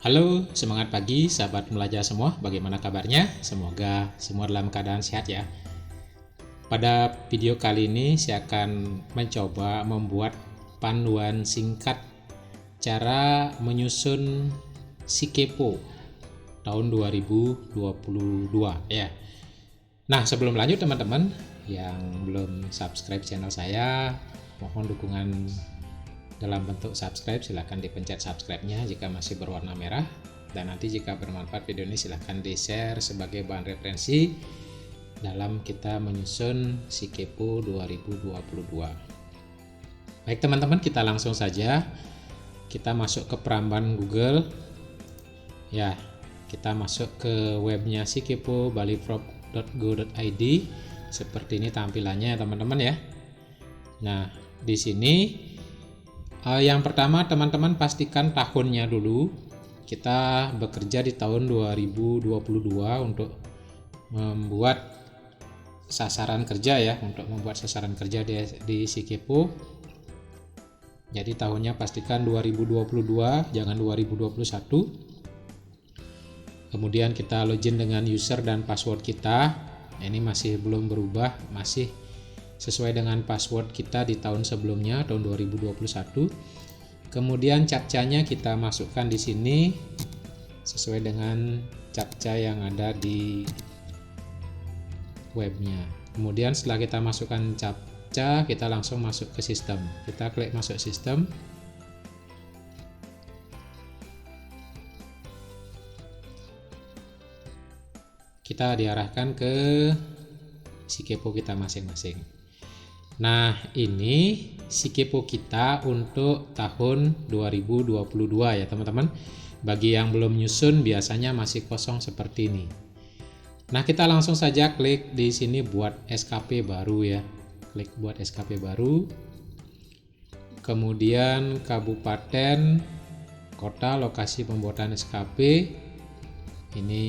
Halo, semangat pagi sahabat belajar semua. Bagaimana kabarnya? Semoga semua dalam keadaan sehat ya. Pada video kali ini saya akan mencoba membuat panduan singkat cara menyusun Sikepo tahun 2022 ya. Nah, sebelum lanjut teman-teman yang belum subscribe channel saya, mohon dukungan dalam bentuk subscribe. Silahkan dipencet subscribe-nya jika masih berwarna merah, dan nanti jika bermanfaat video ini silahkan di share sebagai bahan referensi dalam kita menyusun Sikepo 2022. Baik teman-teman, kita langsung saja kita masuk ke peramban Google ya. Kita masuk ke webnya sikepo.baliprop.go.id. seperti ini tampilannya teman-teman ya. Nah, di sini yang pertama teman-teman pastikan tahunnya dulu. Kita bekerja di tahun 2022 untuk membuat sasaran kerja ya, untuk membuat sasaran kerja di Sikepo. Jadi tahunnya pastikan 2022, jangan 2021. Kemudian kita login dengan user dan password kita. Ini masih belum berubah, masih sesuai dengan password kita di tahun sebelumnya, tahun 2021. Kemudian captcha-nya kita masukkan di sini sesuai dengan captcha yang ada di webnya. Kemudian setelah kita masukkan captcha, kita langsung masuk ke sistem. Kita klik masuk sistem. Kita diarahkan ke Sikepo kita masing-masing. Nah, ini Sikepo kita untuk tahun 2022 ya teman-teman. Bagi yang belum nyusun biasanya masih kosong seperti ini. Nah, kita langsung saja klik di sini buat SKP baru ya. Klik buat SKP baru. Kemudian kabupaten, kota, lokasi pembuatan SKP. Ini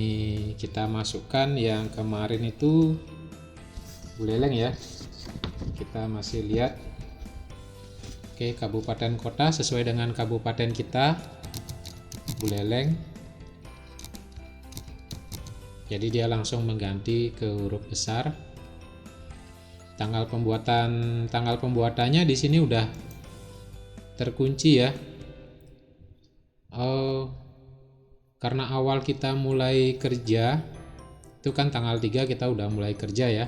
kita masukkan yang kemarin itu Buleleng ya. Kita masih lihat. Oke, kabupaten kota sesuai dengan kabupaten kita, Buleleng. Jadi dia langsung mengganti ke huruf besar. Tanggal pembuatannya di sini udah terkunci ya. Karena awal kita mulai kerja itu kan tanggal 3 kita udah mulai kerja ya.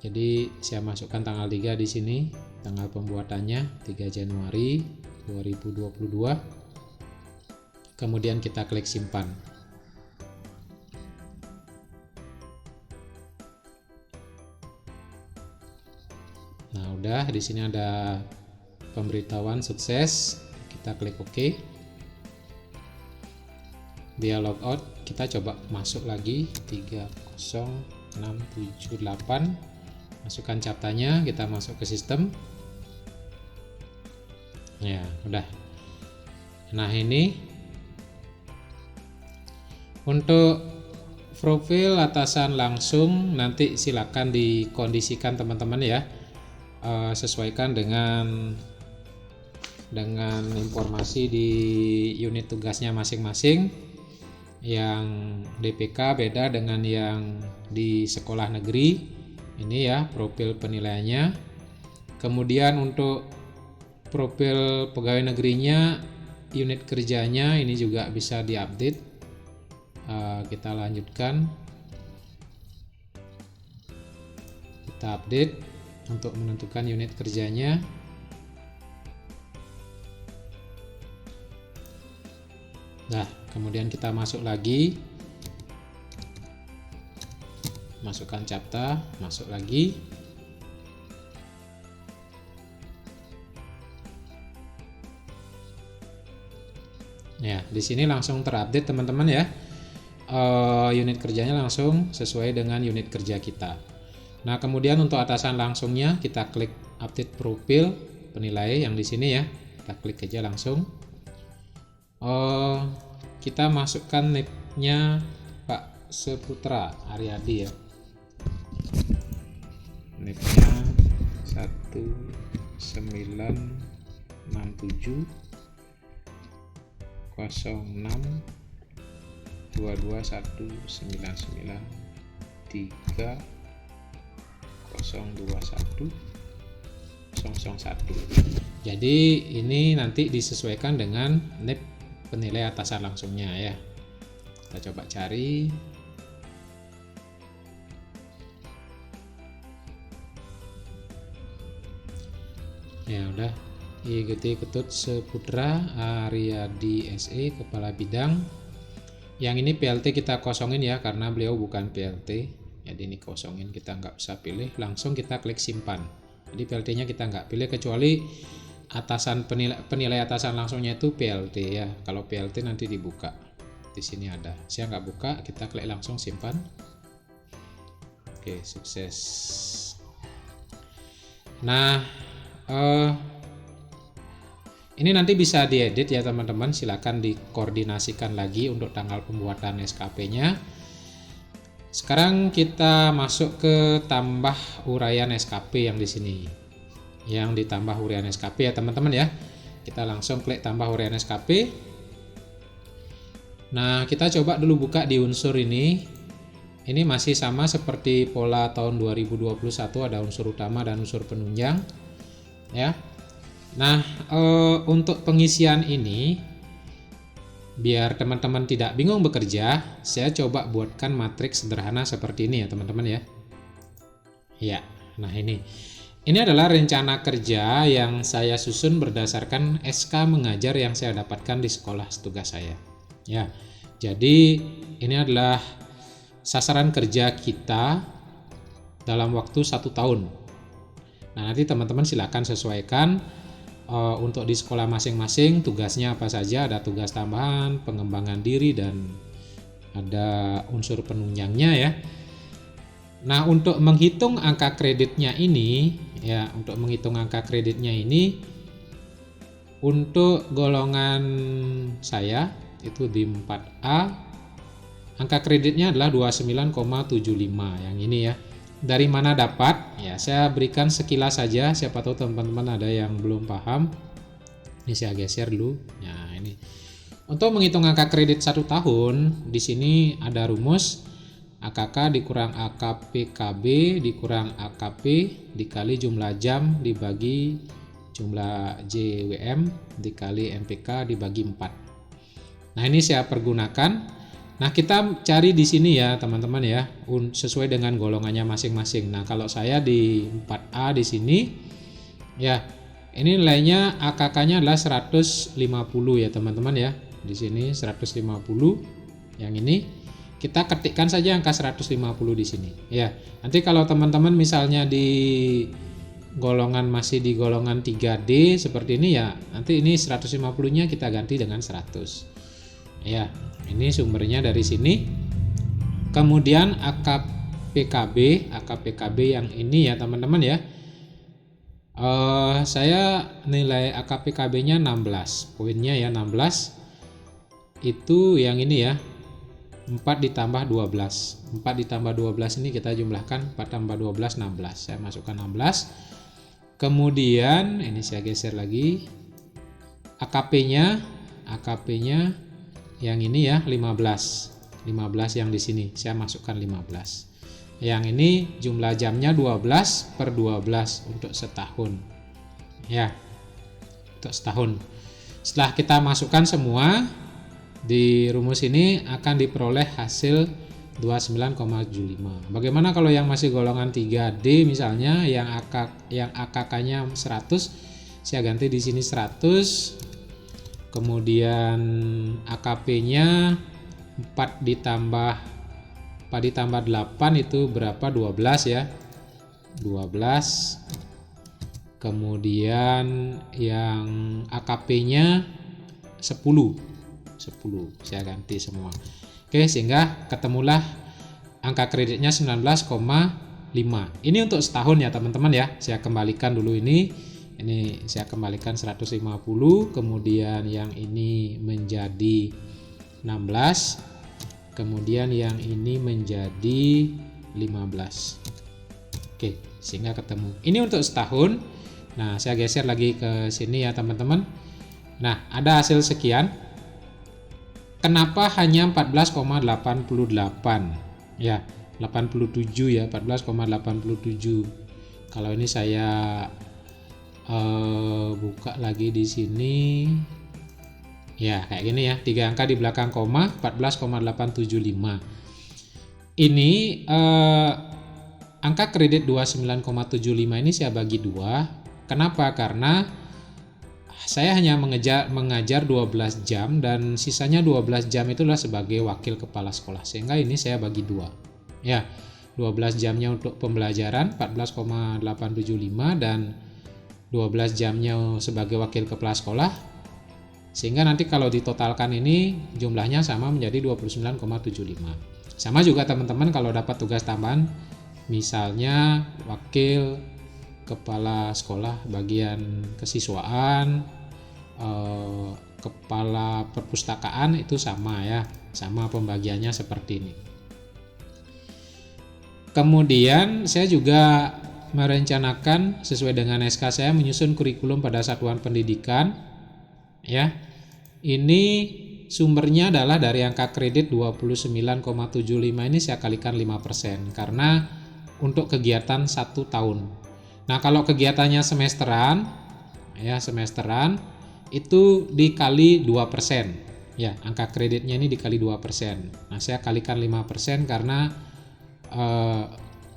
Jadi saya masukkan tanggal 3 di sini, tanggal pembuatannya 3 Januari 2022. Kemudian kita klik simpan. Nah, udah di sini ada pemberitahuan sukses. Kita klik OK. Dia logout, kita coba masuk lagi 30678. Masukkan captanya, kita masuk ke sistem ya, udah. Nah, ini untuk profil atasan langsung nanti silakan dikondisikan teman-teman ya, sesuaikan dengan informasi di unit tugasnya masing-masing. Yang DPK beda dengan yang di sekolah negeri. Ini ya profil penilaiannya. Kemudian untuk profil pegawai negerinya, unit kerjanya ini juga bisa diupdate. Kita lanjutkan. Kita update untuk menentukan unit kerjanya. Nah, kemudian kita masuk lagi. Masukkan captcha, masuk lagi. Ya, di sini langsung terupdate teman-teman ya. Unit kerjanya langsung sesuai dengan unit kerja kita. Nah, kemudian untuk atasan langsungnya kita klik update profil penilai yang di sini ya. Kita klik aja langsung. Kita masukkan nicknya Pak Seputra Aryadi ya. Nicknya 1967 06 22199 3 021 001. Jadi ini nanti disesuaikan dengan NIP penilai atasan langsungnya ya. Kita coba cari. Ya udah, IGT Ketut Seputra Aryadi SE Kepala Bidang. Yang ini PLT kita kosongin ya, karena beliau bukan PLT. Jadi ini kosongin, kita nggak bisa pilih, langsung kita klik simpan. Jadi PLT-nya kita nggak pilih kecuali atasan penilai atasan langsungnya itu PLT ya. Kalau PLT nanti dibuka. Di sini ada. Saya nggak buka, kita klik langsung simpan. Oke, sukses. Nah, ini nanti bisa diedit ya teman-teman. Silakan dikoordinasikan lagi untuk tanggal pembuatan SKP-nya. Sekarang kita masuk ke tambah uraian SKP yang di sini. Yang ditambah uraian SKP ya teman-teman ya. Kita langsung klik tambah uraian SKP. Nah, kita coba dulu buka di unsur ini. Ini masih sama seperti pola tahun 2021, ada unsur utama dan unsur penunjang ya. Nah, untuk pengisian ini biar teman-teman tidak bingung bekerja, saya coba buatkan matriks sederhana seperti ini ya teman-teman ya. Ya, nah ini adalah rencana kerja yang saya susun berdasarkan SK mengajar yang saya dapatkan di sekolah tugas saya. Ya, jadi ini adalah sasaran kerja kita dalam waktu 1 tahun. Nah, nanti teman-teman silakan sesuaikan untuk di sekolah masing-masing tugasnya apa saja. Ada tugas tambahan, pengembangan diri, dan ada unsur penunjangnya ya. Nah, untuk menghitung angka kreditnya ini ya, untuk golongan saya itu di 4A, angka kreditnya adalah 29,75 yang ini ya. Dari mana dapat? Ya, saya berikan sekilas saja, siapa tahu teman-teman ada yang belum paham. Ini saya geser dulu. Nah, ini. Untuk menghitung angka kredit 1 tahun, di sini ada rumus AKK dikurang AKPKB dikurang AKP dikali jumlah jam dibagi jumlah JWM dikali MPK dibagi 4. Nah, ini saya pergunakan. Nah, kita cari di sini ya teman-teman ya, sesuai dengan golongannya masing-masing. Nah, kalau saya di 4A di sini ya, ini nilainya AKK-nya adalah 150 ya teman-teman ya. Di sini 150. Yang ini kita ketikkan saja angka 150 di sini ya. Nanti kalau teman-teman misalnya di golongan masih di golongan 3D seperti ini ya, nanti ini 150-nya kita ganti dengan 100. Ya, ini sumbernya dari sini. Kemudian AKPKB yang ini ya teman-teman ya. Saya nilai AKPKB-nya 16, poinnya ya 16. Itu yang ini ya. 4 ditambah 12. 4 ditambah 12 ini kita jumlahkan, 4 tambah 12 16. Saya masukkan 16. Kemudian ini saya geser lagi. AKP-nya yang ini ya 15 yang di sini saya masukkan 15. Yang ini jumlah jamnya 12/12 untuk setahun ya, untuk setahun. Setelah kita masukkan semua di rumus ini akan diperoleh hasil 29,75. Bagaimana kalau yang masih golongan 3D misalnya yang AKK-nya 100, saya ganti di sini 100. Kemudian AKP-nya 4 ditambah 8 itu berapa? 12 ya. 12. Kemudian yang AKP-nya 10. Saya ganti semua. Oke, sehingga ketemulah angka kreditnya 19,5. Ini untuk setahun ya teman-teman ya. Saya kembalikan dulu ini. Ini saya kembalikan 150, kemudian yang ini menjadi 16, kemudian yang ini menjadi 15. Oke, sehingga ketemu. Ini untuk setahun. Nah, saya geser lagi ke sini ya teman-teman. Nah, ada hasil sekian. Kenapa hanya 14,88? Ya, 87 ya, 14,87. Kalau ini saya buka lagi di sini. Ya, kayak gini ya, 3 angka di belakang koma, 14,875. Ini angka kredit 29,75 ini saya bagi dua. Kenapa? Karena saya hanya mengajar 12 jam dan sisanya 12 jam itulah sebagai wakil kepala sekolah. Sehingga ini saya bagi dua. Ya, 12 jamnya untuk pembelajaran 14,875 dan 12 jamnya sebagai wakil kepala sekolah. Sehingga nanti kalau ditotalkan ini jumlahnya sama menjadi 29,75. Sama juga teman-teman kalau dapat tugas tambahan, misalnya wakil kepala sekolah bagian kesiswaan, kepala perpustakaan, itu sama ya, sama pembagiannya seperti ini. Kemudian saya juga merencanakan sesuai dengan SK saya menyusun kurikulum pada satuan pendidikan ya. Ini sumbernya adalah dari angka kredit 29,75 ini saya kalikan 5% karena untuk kegiatan 1 tahun. Nah, kalau kegiatannya semesteran ya, semesteran itu dikali 2%. Ya, angka kreditnya ini dikali 2%. Nah, saya kalikan 5% karena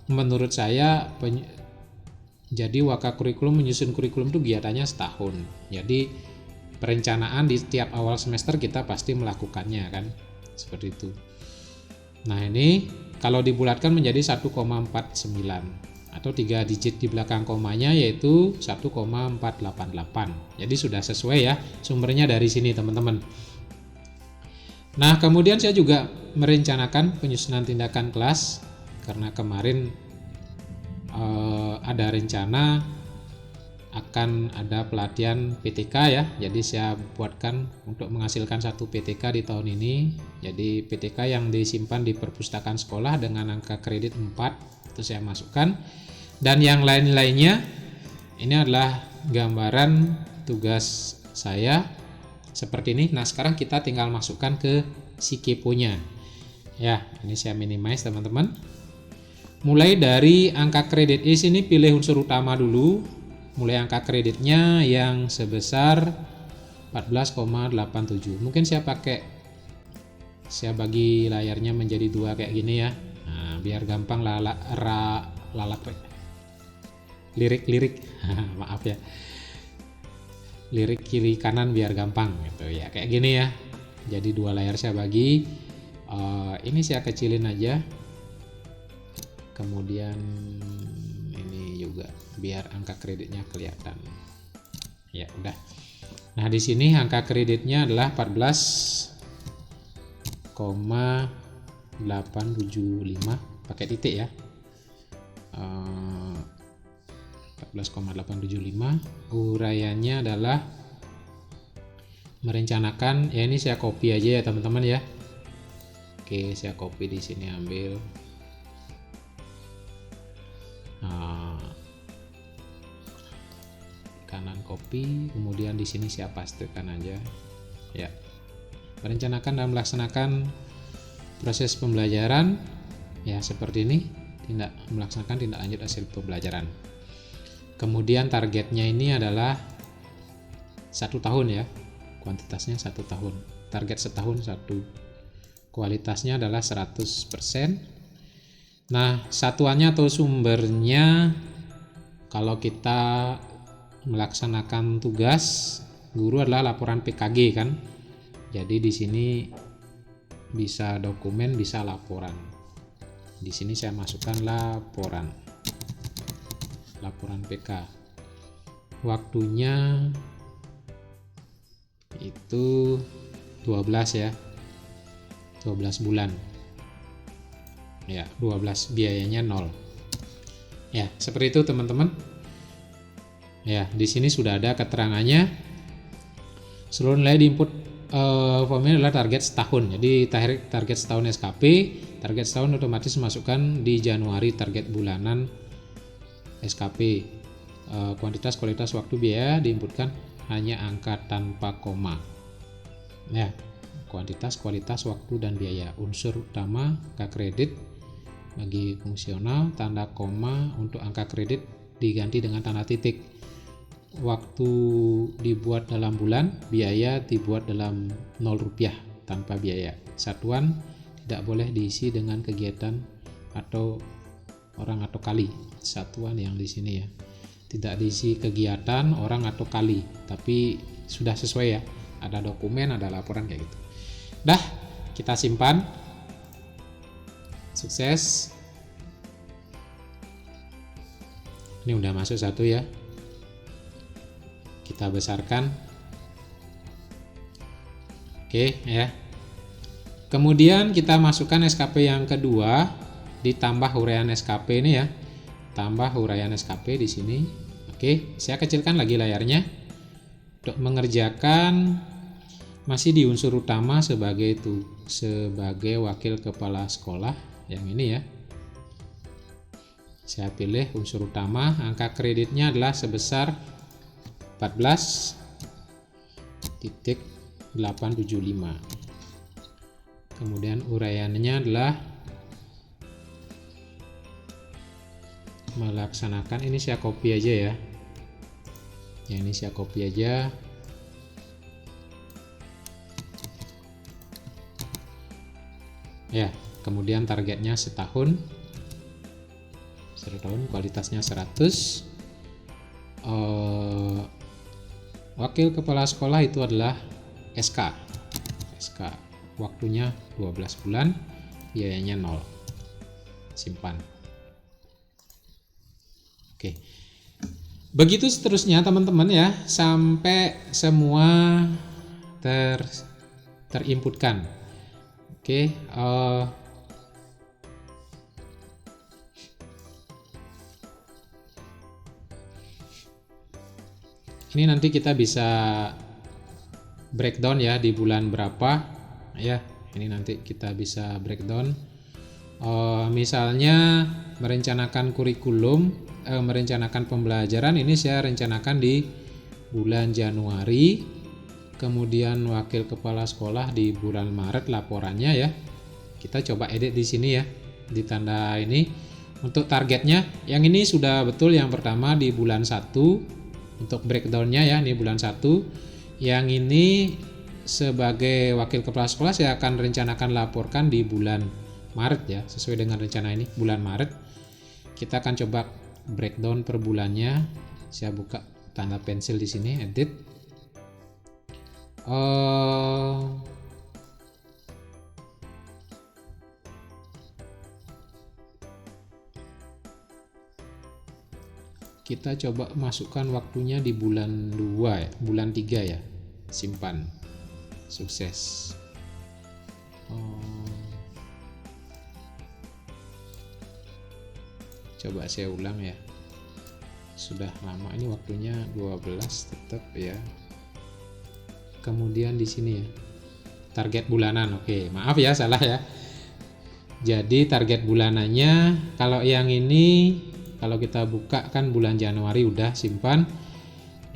menurut saya jadi waka kurikulum menyusun kurikulum itu kegiatannya setahun. Jadi perencanaan di setiap awal semester kita pasti melakukannya kan, seperti itu. Nah, ini kalau dibulatkan menjadi 1,49 atau 3 digit di belakang komanya yaitu 1,488. Jadi sudah sesuai ya, sumbernya dari sini teman-teman. Nah, kemudian saya juga merencanakan penyusunan tindakan kelas karena kemarin ada rencana akan ada pelatihan PTK ya. Jadi saya buatkan untuk menghasilkan satu PTK di tahun ini. Jadi PTK yang disimpan di perpustakaan sekolah dengan angka kredit 4 itu saya masukkan. Dan yang lain-lainnya ini adalah gambaran tugas saya seperti ini. Nah, sekarang kita tinggal masukkan ke si keponya. Ya, ini saya minimize teman-teman. Mulai dari angka kredit di sini pilih unsur utama dulu. Mulai angka kreditnya yang sebesar 14,87. Mungkin saya bagi layarnya menjadi 2 kayak gini ya. Nah, biar gampang lirik maaf ya. Lirik kiri kanan biar gampang gitu ya. Kayak gini ya. Jadi 2 layar saya bagi. Ini saya kecilin aja. Kemudian ini juga biar angka kreditnya kelihatan. Ya, udah. Nah, di sini angka kreditnya adalah 14,875 pakai titik ya. 14,875. Uraiannya adalah merencanakan, ya ini saya copy aja ya teman-teman ya. Oke, saya copy di sini, ambil. Kanan copy, kemudian di sini saya pastekan aja ya. Merencanakan dan melaksanakan proses pembelajaran ya seperti ini, melaksanakan tindak lanjut hasil pembelajaran. Kemudian targetnya ini adalah 1 tahun ya, kuantitasnya 1 tahun, target setahun 1, kualitasnya adalah 100%. Nah, satuannya atau sumbernya kalau kita melaksanakan tugas guru adalah laporan PKG kan. Jadi di sini bisa dokumen, bisa laporan. Di sini saya masukkan laporan PK. Waktunya itu 12 ya. 12 bulan. Ya, 12, biayanya 0. Ya, seperti itu teman-teman. Ya, di sini sudah ada keterangannya. Seluruh nilai di input formnya adalah target setahun. Jadi target setahun SKP, target setahun otomatis masukkan di Januari target bulanan SKP. Kuantitas, kualitas, waktu, biaya diinputkan hanya angka tanpa koma. Ya. kuantitas, kualitas, waktu, dan biaya. Unsur utama angka kredit bagi fungsional, tanda koma untuk angka kredit diganti dengan tanda titik. Waktu dibuat dalam bulan, biaya dibuat dalam 0 rupiah tanpa biaya. Satuan tidak boleh diisi dengan kegiatan atau orang atau kali. Satuan yang di sini ya, tidak diisi kegiatan, orang atau kali, tapi sudah sesuai ya, ada dokumen, ada laporan kayak gitu. Dah, kita simpan. Sukses. Ini udah masuk satu ya, kita besarkan. Oke ya, kemudian kita masukkan SKP yang kedua, ditambah uraian SKP ini ya, tambah uraian SKP di sini. Oke, saya kecilkan lagi layarnya untuk mengerjakan. Masih di unsur utama sebagai wakil kepala sekolah yang ini ya. Saya pilih unsur utama, angka kreditnya adalah sebesar 14,875. Kemudian uraiannya adalah melaksanakan, ini saya copy aja ya. Yang ini saya copy aja. Ya, kemudian targetnya setahun, kualitasnya 100. Wakil kepala sekolah itu adalah SK. Waktunya 12 bulan, biayanya 0. Simpan. Oke. Begitu seterusnya teman-teman ya, sampai semua terinputkan. Oke, ini nanti kita bisa breakdown ya di bulan berapa ya. Ini nanti kita bisa breakdown. Misalnya merencanakan kurikulum, merencanakan pembelajaran, ini saya rencanakan di bulan Januari. Kemudian wakil kepala sekolah di bulan Maret laporannya ya. Kita coba edit di sini ya, di tanda ini. Untuk targetnya, yang ini sudah betul, yang pertama di bulan 1. Untuk breakdownnya ya, ini bulan 1. Yang ini sebagai wakil kepala sekolah saya akan rencanakan laporkan di bulan Maret ya, sesuai dengan rencana ini bulan Maret. Kita akan coba breakdown per bulannya. Saya buka tanda pensil di sini, edit. Kita coba masukkan waktunya di bulan 2 ya, bulan 3 ya. Simpan. Sukses. Coba saya ulang ya. Sudah lama ini waktunya 12 tetap ya. Kemudian di sini ya, target bulanan. Oke, maaf ya, salah ya. Jadi target bulanannya, kalau yang ini, kalau kita buka kan bulan Januari udah, simpan.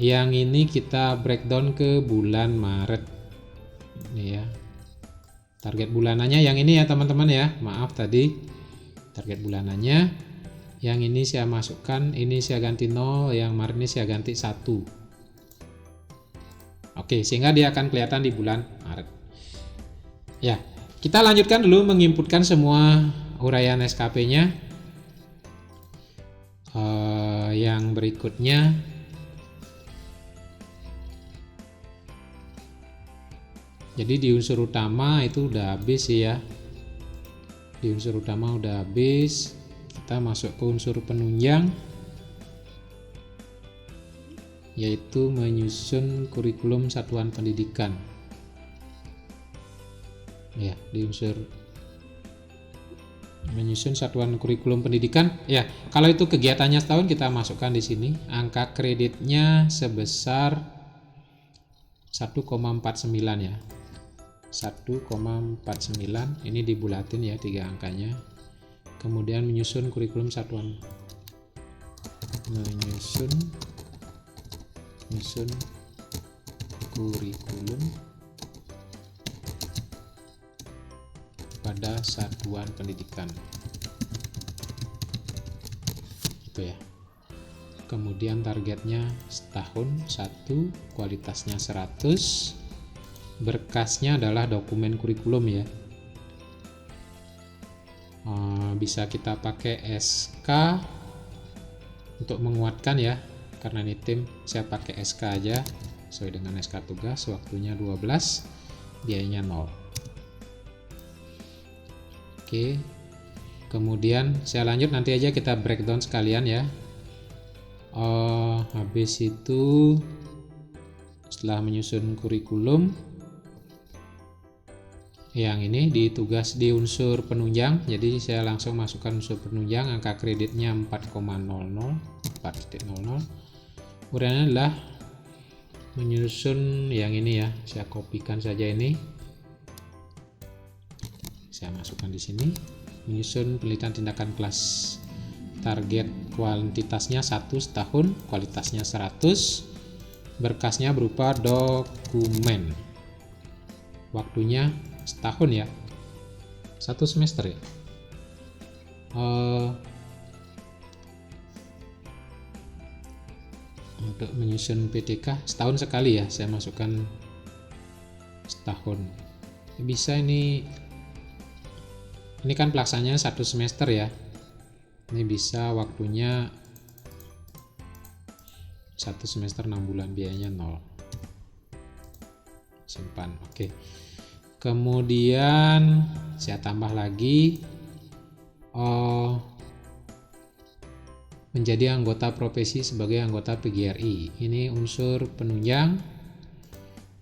Yang ini kita breakdown ke bulan Maret. Ini ya. Target bulanannya yang ini ya teman-teman ya. Maaf tadi. Target bulanannya. Yang ini saya masukkan, ini saya ganti 0, yang Maret ini saya ganti 1. Oke, sehingga dia akan kelihatan di bulan Maret. Ya, kita lanjutkan dulu menginputkan semua uraian SKP-nya. Yang berikutnya, jadi di unsur utama itu udah habis ya. Di unsur utama udah habis. Kita masuk ke unsur penunjang, yaitu menyusun kurikulum satuan pendidikan. Ya, di unsur menyusun satuan kurikulum pendidikan. Ya, kalau itu kegiatannya setahun kita masukkan di sini. Angka kreditnya sebesar 1,49 ya. 1,49. Ini dibulatin ya 3 angkanya. Kemudian menyusun kurikulum satuan. Menyusun kurikulum pada satuan pendidikan. Itu ya. Kemudian targetnya setahun 1, kualitasnya 100. Berkasnya adalah dokumen kurikulum ya. Bisa kita pakai SK untuk menguatkan ya, karena ini tim saya pakai SK aja sesuai dengan SK tugas. Waktunya 12, biayanya 0. Oke, kemudian saya lanjut, nanti aja kita breakdown sekalian ya. Habis itu setelah menyusun kurikulum, yang ini di tugas di unsur penunjang, jadi saya langsung masukkan unsur penunjang. Angka kreditnya 4,00. Uraiannya adalah menyusun yang ini ya, saya kopikan saja ini, saya masukkan di sini. Menyusun penelitian tindakan kelas, target kuantitasnya 1 setahun, kualitasnya 100. Berkasnya berupa dokumen. Waktunya setahun ya, 1 semester ya. Untuk menyusun PTK setahun sekali ya, saya masukkan setahun. Bisa ini kan pelaksananya 1 semester ya. Ini bisa waktunya 1 semester 6 bulan, biayanya 0. Simpan. Oke. Kemudian saya tambah lagi menjadi anggota profesi sebagai anggota PGRI. Ini unsur penunjang.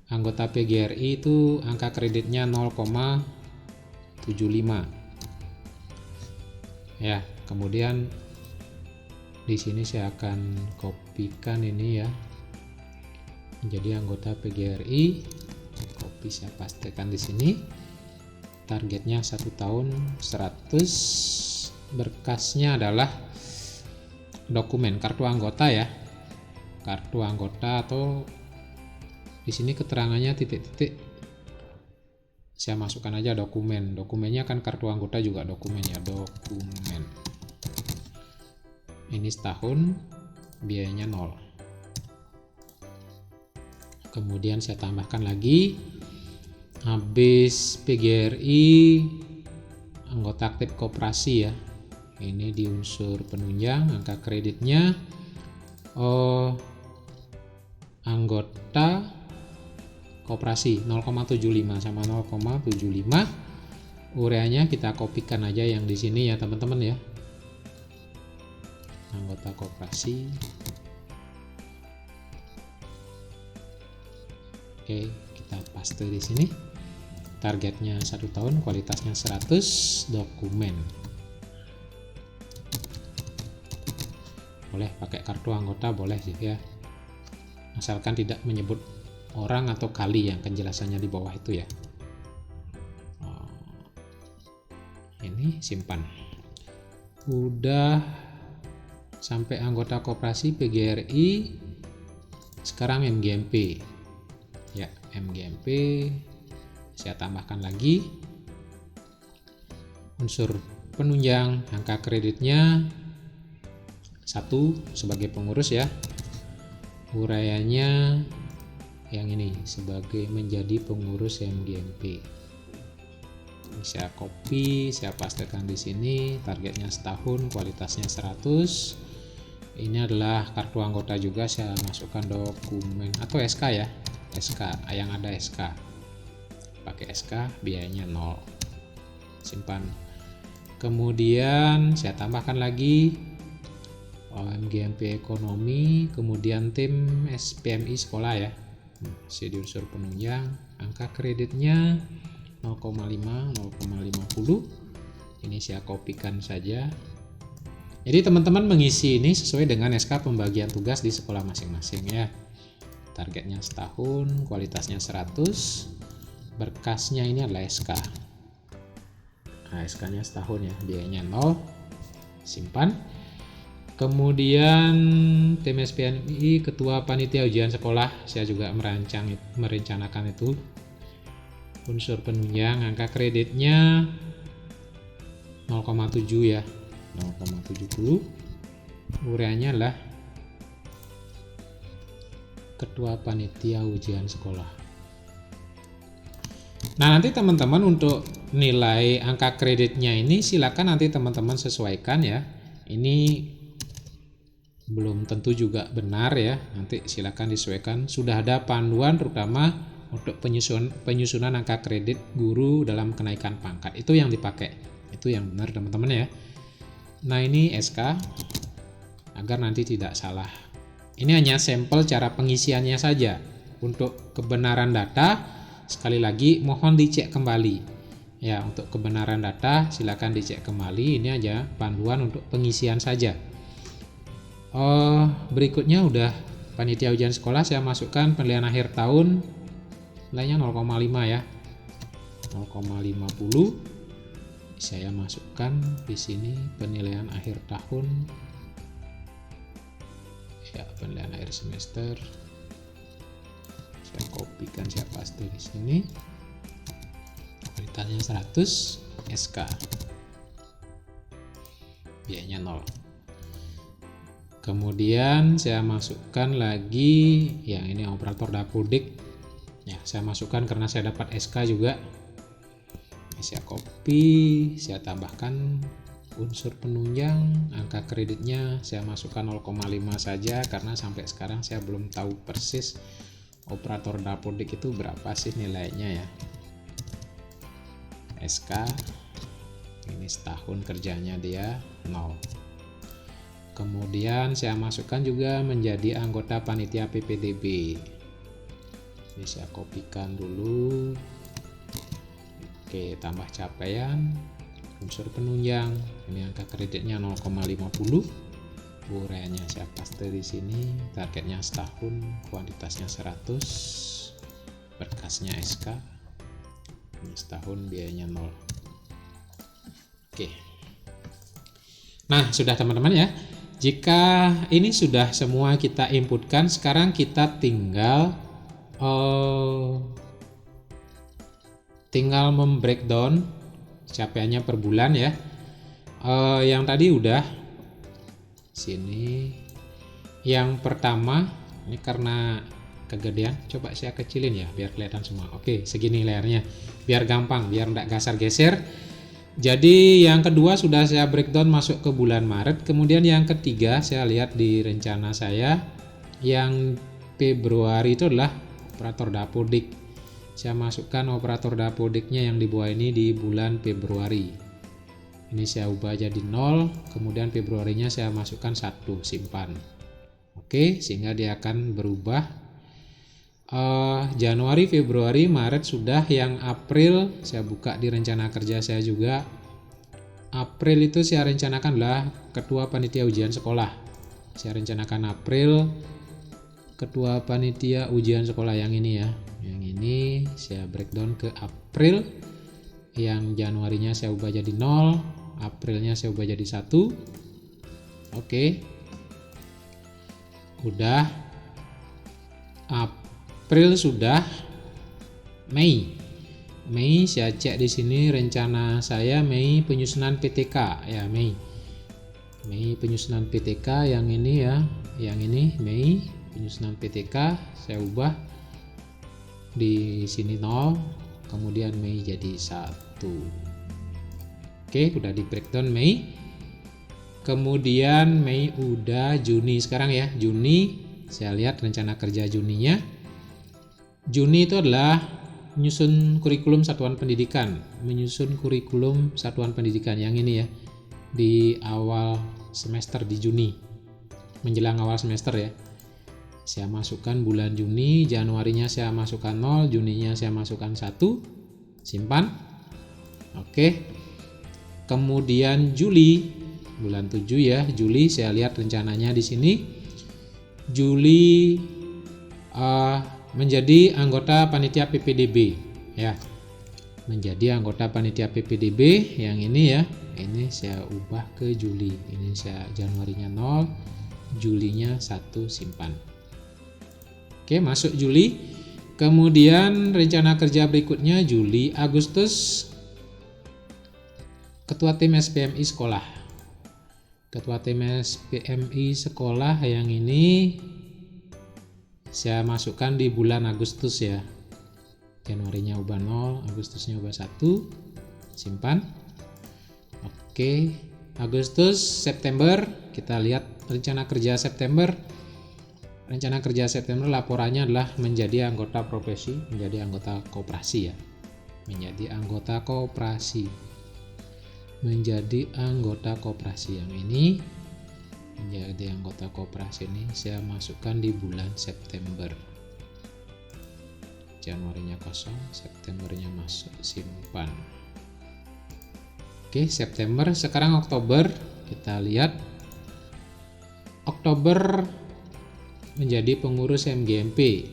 Anggota PGRI itu angka kreditnya 0,75. Ya, kemudian di sini saya akan kopikan ini ya, menjadi anggota PGRI. Kopi saya pastikan di sini. Targetnya 1 tahun 100. Berkasnya adalah dokumen, kartu anggota ya. Kartu anggota, atau di sini keterangannya titik-titik. Saya masukkan aja dokumen. Dokumennya kan kartu anggota juga dokumen ya, dokumen. Ini setahun, biayanya 0. Kemudian saya tambahkan lagi, habis PGRI anggota aktif koperasi ya. Ini di unsur penunjang, angka kreditnya anggota koperasi 0,75 sama 0,75. Uraiannya kita kopikan aja yang di sini ya teman-teman ya. Anggota koperasi. Oke, kita paste di sini. Targetnya 1 tahun, kualitasnya 100, dokumen. Boleh pakai kartu anggota, boleh sih ya. Asalkan tidak menyebut orang atau kali yang penjelasannya di bawah itu ya. Ini simpan. Udah sampai anggota koperasi PGRI. Sekarang MGMP. Ya, MGMP saya tambahkan lagi unsur penunjang, angka kreditnya 1 sebagai pengurus ya. Uraiannya yang ini sebagai menjadi pengurus MGMP. Saya copy, saya pastekan di sini. Targetnya setahun, kualitasnya 100. Ini adalah kartu anggota juga, saya masukkan dokumen atau SK ya. SK, yang ada SK. Pakai SK, biayanya 0. Simpan. Kemudian saya tambahkan lagi MGMP ekonomi, kemudian tim SPMI sekolah ya. Masih di unsur penunjang, angka kreditnya 0,5, 0,50. Ini saya kopikan saja. Jadi teman-teman mengisi ini sesuai dengan SK pembagian tugas di sekolah masing-masing ya. Targetnya setahun, kualitasnya 100. Berkasnya ini adalah SK. Nah, SK-nya setahun ya, biayanya 0. Simpan. Kemudian tim SPMI, ketua panitia ujian sekolah, saya juga merencanakan itu. Unsur penunjang, angka kreditnya 0,7 ya, 0,70. Ureanya adalah ketua panitia ujian sekolah. Nah, nanti teman-teman untuk nilai angka kreditnya ini silakan nanti teman-teman sesuaikan ya. Ini belum tentu juga benar ya, nanti silakan disesuaikan. Sudah ada panduan terutama untuk penyusunan angka kredit guru dalam kenaikan pangkat, itu yang dipakai, itu yang benar teman-teman ya. Nah, ini SK agar nanti tidak salah. Ini hanya sampel cara pengisiannya saja. Untuk kebenaran data sekali lagi mohon dicek kembali ya. Untuk kebenaran data silakan dicek kembali, ini aja panduan untuk pengisian saja. Berikutnya udah panitia ujian sekolah, saya masukkan penilaian akhir tahun nilainya 0,5 ya, 0,50. Saya masukkan di sini penilaian akhir tahun ya, penilaian akhir semester. Saya kopikan, saya paste di sini. Kualitasnya 100, SK. Biayanya 0. Kemudian saya masukkan lagi yang ini operator dapodik. Ya, saya masukkan karena saya dapat SK juga. Ini saya copy, saya tambahkan unsur penunjang, angka kreditnya saya masukkan 0,5 saja karena sampai sekarang saya belum tahu persis operator dapodik itu berapa sih nilainya ya. SK ini setahun kerjanya dia 0. Kemudian saya masukkan juga menjadi anggota panitia PPDB. Ini saya kopikan dulu. Oke, tambah capaian, unsur penunjang, ini angka kreditnya 0,50. Uraiannya saya paste di sini, targetnya setahun, kuantitasnya 100, berkasnya SK, ini setahun biayanya 0. Oke. Nah, sudah teman-teman ya. Jika ini sudah semua kita inputkan, sekarang kita tinggal membreakdown capaiannya per bulan ya. Yang tadi udah sini. Yang pertama ini karena kegedean, coba saya kecilin ya biar kelihatan semua. Oke, segini layarnya biar gampang, biar enggak gasar geser. Jadi yang kedua sudah saya breakdown masuk ke bulan Maret. Kemudian yang ketiga saya lihat di rencana saya yang Februari itu adalah operator dapodik. Saya masukkan operator dapodiknya yang di bawah ini di bulan Februari. Ini saya ubah jadi 0, kemudian Februarinya saya masukkan 1, simpan. Oke, sehingga dia akan berubah. Januari, Februari, Maret sudah. Yang April saya buka di rencana kerja saya juga. April itu saya rencanakan adalah ketua panitia ujian sekolah. Saya rencanakan April ketua panitia ujian sekolah yang ini ya. Yang ini saya breakdown ke April. Yang Januarinya saya ubah jadi 0, Aprilnya saya ubah jadi 1. Oke. Udah. April sudah. Mei saya cek di sini rencana saya Mei penyusunan PTK ya, Mei penyusunan PTK yang ini ya, yang ini Mei penyusunan PTK saya ubah di sini 0, kemudian Mei jadi 1. Oke, udah di breakdown Mei. Kemudian Mei udah, Juni sekarang ya. Juni saya lihat rencana kerja Juninya. Juni itu adalah menyusun kurikulum satuan pendidikan, yang ini ya, di awal semester di Juni, menjelang awal semester ya. Saya masukkan bulan Juni, Januarinya saya masukkan 0, Juninya saya masukkan 1, simpan. Oke. Kemudian Juli, bulan 7 ya, Juli saya lihat rencananya di sini. Juli menjadi anggota panitia PPDB ya, menjadi anggota panitia PPDB yang ini ya. Ini saya ubah ke Juli, ini saya Januarinya 0, Julinya 1, simpan. Oke, masuk Juli. Kemudian rencana kerja berikutnya Juli, Agustus. ketua tim SPMI sekolah. Ketua tim SPMI sekolah yang ini saya masukkan di bulan Agustus ya. Januarinya ubah 0, Agustusnya ubah 1. Simpan. Oke, Agustus, September, kita lihat rencana kerja September. Rencana kerja September laporannya adalah menjadi anggota profesi, menjadi anggota koperasi ya. Menjadi anggota koperasi. Menjadi anggota koperasi yang ini. Menjadi anggota koperasi ini saya masukkan di bulan September. Januarinya kosong, Septembernya masuk, simpan. Oke, September. Sekarang Oktober, kita lihat. Oktober menjadi pengurus MGMP.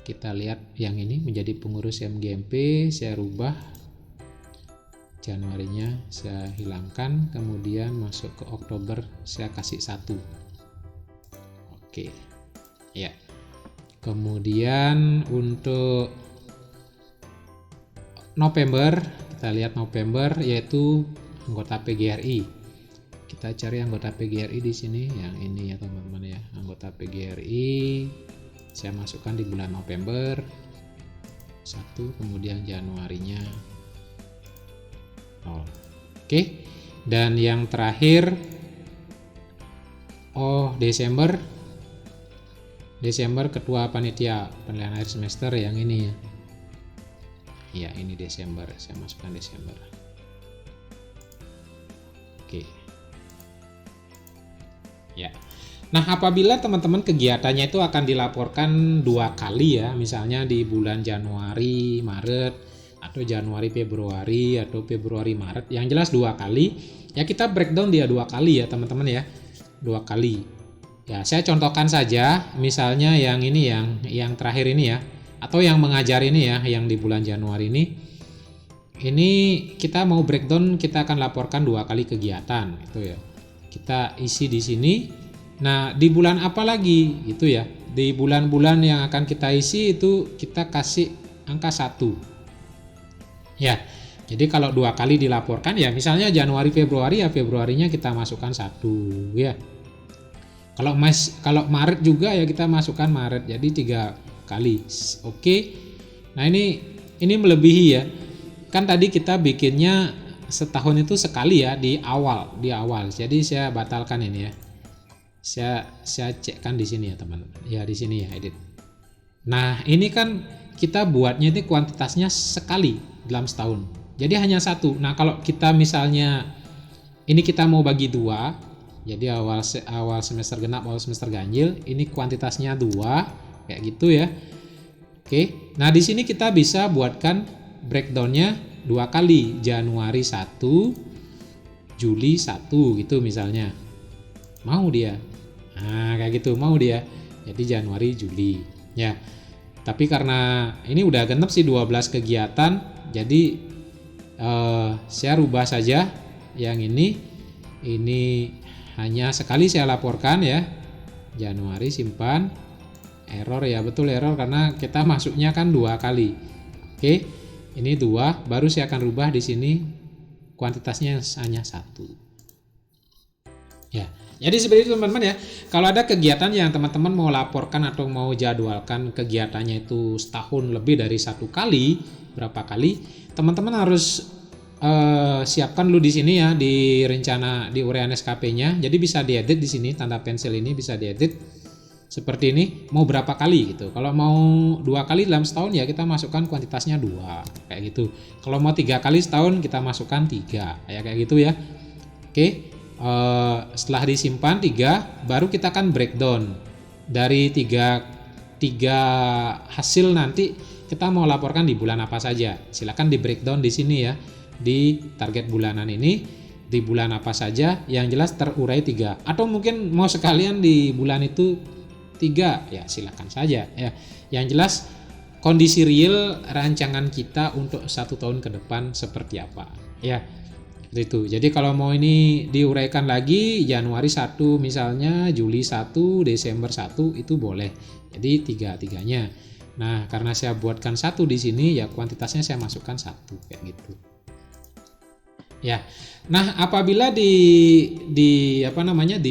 Kita lihat yang ini menjadi pengurus MGMP, saya rubah. Januarinya saya hilangkan, kemudian masuk ke Oktober saya kasih 1. Oke. Ya. Kemudian untuk November, kita lihat November yaitu anggota PGRI. Kita cari anggota PGRI di sini, yang ini ya teman-teman ya. Anggota PGRI saya masukkan di bulan November 1, kemudian Januarinya 0. Oke. Dan yang terakhir Desember. Desember ketua panitia penilaian akhir semester yang ini ya. Ya, ini Desember, saya masukkan Desember. Oke. Ya. Nah, apabila teman-teman kegiatannya itu akan dilaporkan 2 kali ya, misalnya di bulan Januari, Maret, atau Januari, Februari, atau Februari, Maret, yang jelas 2 kali, ya kita breakdown dia 2 kali ya teman-teman ya, 2 kali. Ya, saya contohkan saja, misalnya yang ini yang terakhir ini ya, atau yang mengajar ini ya, yang di bulan Januari ini kita mau breakdown, kita akan laporkan 2 kali kegiatan itu ya. Kita isi di sini. Nah, di bulan apa lagi itu ya? Di bulan-bulan yang akan kita isi itu kita kasih angka 1. Ya. Jadi kalau 2 kali dilaporkan ya, misalnya Januari, Februari ya, Februarinya kita masukkan 1 ya. Kalau Maret juga ya kita masukkan Maret, jadi 3 kali. Oke. Nah, ini melebihi ya. Kan tadi kita bikinnya setahun itu sekali ya di awal. Jadi saya batalkan ini ya. Saya cekkan di sini ya, teman-teman. Ya, di sini ya, edit. Nah, ini kan kita buatnya itu kuantitasnya sekali dalam setahun. Jadi hanya 1. Nah, kalau kita misalnya ini kita mau bagi 2, jadi awal semester genap, awal semester ganjil, ini kuantitasnya 2, kayak gitu ya. Oke. Nah, di sini kita bisa buatkan breakdownnya 2 kali, Januari 1, Juli 1 gitu misalnya. Mau dia. Nah, kayak gitu mau dia. Jadi Januari, Juli. Ya. Tapi karena ini udah genep sih 12 kegiatan, jadi saya rubah saja yang ini hanya sekali saya laporkan ya. Januari, simpan. Error ya, betul error karena kita masuknya kan 2 kali. Oke. Ini 2, baru saya akan rubah di sini kuantitasnya hanya 1. Ya. Jadi seperti itu teman-teman ya. Kalau ada kegiatan yang teman-teman mau laporkan atau mau jadwalkan kegiatannya itu setahun lebih dari 1 kali, berapa kali, teman-teman harus siapkan dulu di sini ya, di rencana di uraian SKP-nya. Jadi bisa diedit di sini, tanda pensil ini bisa diedit seperti ini, mau berapa kali gitu. Kalau mau 2 kali dalam setahun ya kita masukkan kuantitasnya 2 kayak gitu. Kalau mau 3 kali setahun kita masukkan 3 kayak gitu ya. Oke. Setelah disimpan 3, baru kita akan breakdown dari 3 hasil. Nanti kita mau laporkan di bulan apa saja, silakan di breakdown di sini ya, di target bulanan ini di bulan apa saja, yang jelas terurai 3, atau mungkin mau sekalian di bulan itu 3 ya silakan saja ya. Yang jelas kondisi real rancangan kita untuk 1 tahun ke depan seperti apa ya. Itu. Jadi kalau mau ini diuraikan lagi, Januari 1 misalnya, Juli 1, Desember 1 itu boleh. Jadi 3-3-nya. Nah, karena saya buatkan 1 di sini ya kuantitasnya saya masukkan 1 kayak gitu. Ya. Nah, apabila di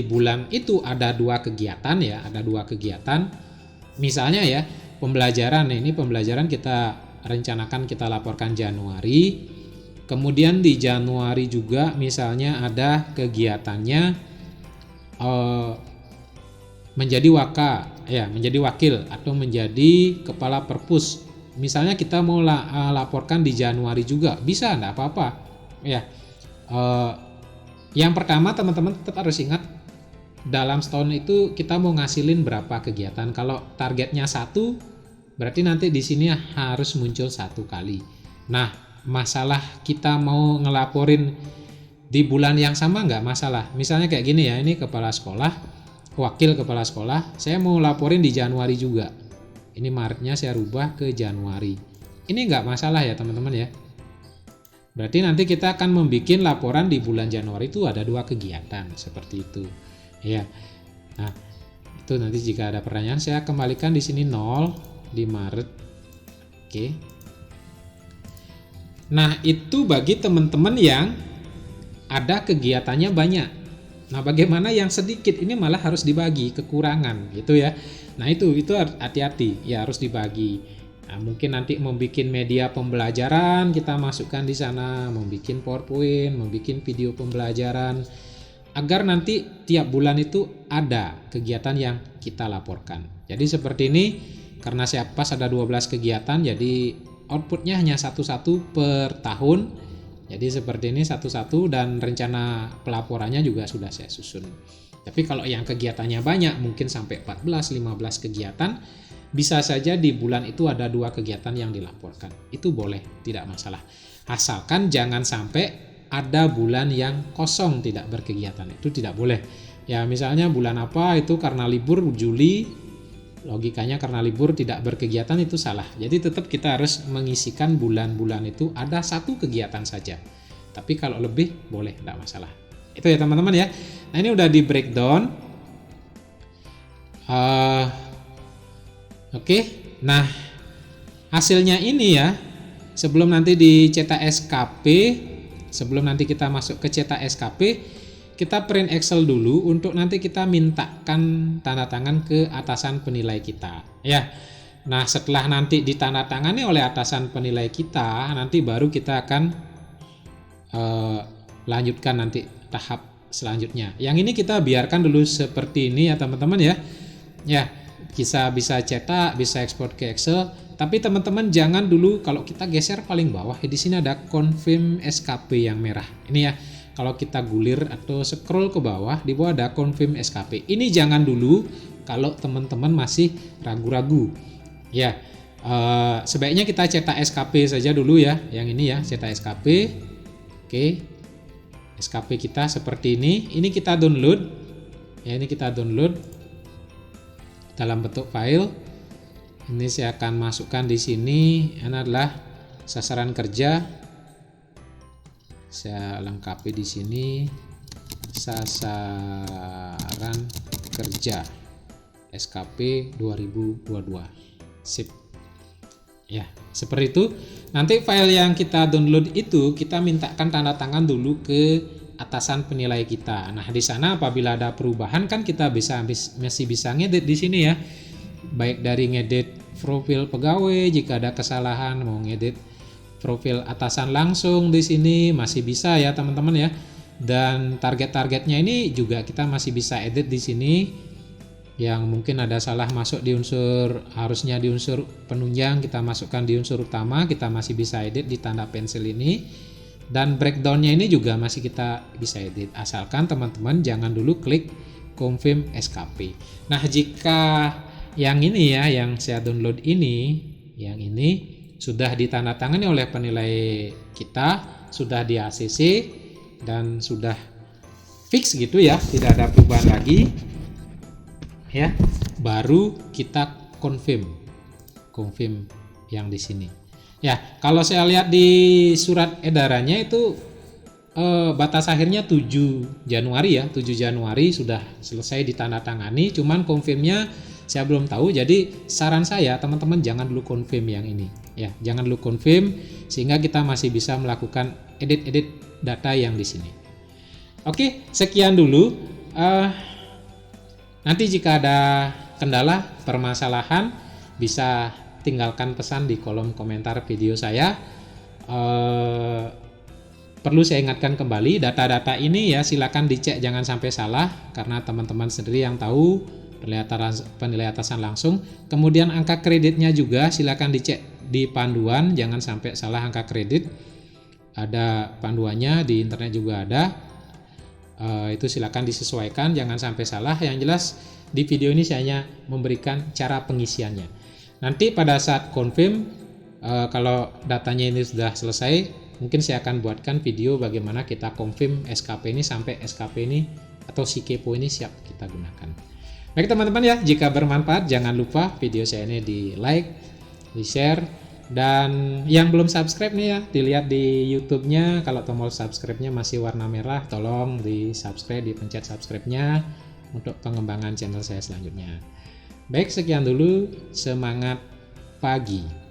bulan itu ada dua kegiatan ya, ada dua kegiatan. Misalnya ya, pembelajaran kita rencanakan kita laporkan Januari. Kemudian di Januari juga misalnya ada kegiatannya menjadi menjadi wakil atau menjadi kepala perpus. Misalnya kita mau laporkan di Januari juga, bisa, enggak apa-apa. Ya. Yang pertama teman-teman tetap harus ingat, dalam setahun itu kita mau ngasilin berapa kegiatan. Kalau targetnya 1, berarti nanti di sini harus muncul 1 kali. Nah, masalah kita mau ngelaporin di bulan yang sama nggak masalah. Misalnya kayak gini ya, ini kepala sekolah, wakil kepala sekolah, saya mau laporin di Januari juga. Ini Maretnya saya rubah ke Januari. Ini nggak masalah ya teman-teman ya. Berarti nanti kita akan membuat laporan di bulan Januari itu ada 2 kegiatan seperti itu. Ya. Nah, itu nanti jika ada pertanyaan saya kembalikan di sini 0 di Maret. Oke. Nah, itu bagi teman-teman yang ada kegiatannya banyak. Nah, bagaimana yang sedikit ini malah harus dibagi kekurangan gitu ya. Nah, itu hati-hati ya, harus dibagi. Nah, mungkin nanti membuat media pembelajaran kita masukkan di sana, membuat PowerPoint, membuat video pembelajaran, agar nanti tiap bulan itu ada kegiatan yang kita laporkan. Jadi seperti ini, karena saya pas ada 12 kegiatan, jadi outputnya hanya satu-satu per tahun. Jadi seperti ini satu-satu, dan rencana pelaporannya juga sudah saya susun. Tapi kalau yang kegiatannya banyak, mungkin sampai 14-15 kegiatan, bisa saja di bulan itu ada 2 kegiatan yang dilaporkan. Itu boleh, tidak masalah. Asalkan jangan sampai ada bulan yang kosong tidak berkegiatan. Itu tidak boleh. Ya misalnya bulan apa itu karena libur, Juli, logikanya karena libur tidak berkegiatan, itu salah. Jadi tetap kita harus mengisikan bulan-bulan itu ada 1 kegiatan saja. Tapi kalau lebih boleh, tidak masalah. Itu ya teman-teman ya. Nah ini udah di breakdown. Oke. Nah hasilnya ini ya, sebelum nanti dicetak SKP, sebelum nanti kita masuk ke cetak SKP, kita print Excel dulu untuk nanti kita mintakan tanda tangan ke atasan penilai kita ya. Nah setelah nanti ditandatangani oleh atasan penilai kita, nanti baru kita akan lanjutkan nanti tahap selanjutnya. Yang ini kita biarkan dulu seperti ini ya teman-teman ya. Ya, bisa cetak, bisa ekspor ke Excel. Tapi teman-teman jangan dulu, kalau kita geser paling bawah, di sini ada confirm SKP yang merah. Ini ya. Kalau kita gulir atau scroll ke bawah, di bawah ada confirm SKP. Ini jangan dulu kalau teman-teman masih ragu-ragu. Ya, sebaiknya kita cetak SKP saja dulu ya. Yang ini ya, cetak SKP. Oke. SKP kita seperti ini. Ini kita download. Ya, ini kita download dalam bentuk file. Ini saya akan masukkan di sini. Ini adalah sasaran kerja. Saya lengkapi di sini sasaran kerja SKP 2022. Sip. Ya, seperti itu. Nanti file yang kita download itu kita mintakan tanda tangan dulu ke atasan penilai kita. Nah, di sana apabila ada perubahan kan kita masih bisa ngedit di sini ya. Baik dari ngedit profil pegawai, jika ada kesalahan mau ngedit profil atasan langsung di sini masih bisa ya teman-teman ya. Dan target-targetnya ini juga kita masih bisa edit di sini. Yang mungkin ada salah masuk di unsur, harusnya di unsur penunjang kita masukkan di unsur utama, kita masih bisa edit di tanda pensil ini. Dan breakdownnya ini juga masih kita bisa edit, asalkan teman-teman jangan dulu klik confirm SKP. Nah jika yang ini ya, yang saya download ini, yang ini sudah ditandatangani oleh penilai kita, sudah di ACC dan sudah fix gitu ya, tidak ada perubahan lagi ya, baru kita confirm yang di sini ya. Kalau saya lihat di surat edarannya itu batas akhirnya 7 Januari ya, 7 Januari sudah selesai ditandatangani, cuman confirmnya saya belum tahu. Jadi saran saya teman-teman jangan dulu confirm yang ini ya, jangan dulu confirm, sehingga kita masih bisa melakukan edit data yang di sini. Oke, sekian dulu. Nanti jika ada kendala, permasalahan, bisa tinggalkan pesan di kolom komentar video saya. Perlu saya ingatkan kembali, data-data ini ya silakan dicek, jangan sampai salah, karena teman-teman sendiri yang tahu penilai atasan langsung. Kemudian angka kreditnya juga silakan dicek di panduan, jangan sampai salah angka kredit. Ada panduannya di internet juga ada. Itu silakan disesuaikan, jangan sampai salah. Yang jelas di video ini saya hanya memberikan cara pengisiannya. Nanti pada saat confirm, kalau datanya ini sudah selesai, mungkin saya akan buatkan video bagaimana kita confirm SKP ini sampai SKP ini atau si kepo ini siap kita gunakan. Baik teman-teman ya, jika bermanfaat jangan lupa video saya ini di like, di share, dan yang belum subscribe nih ya, dilihat di YouTube-nya, kalau tombol subscribe-nya masih warna merah, tolong di subscribe, dipencet subscribe-nya untuk pengembangan channel saya selanjutnya. Baik, sekian dulu, semangat pagi.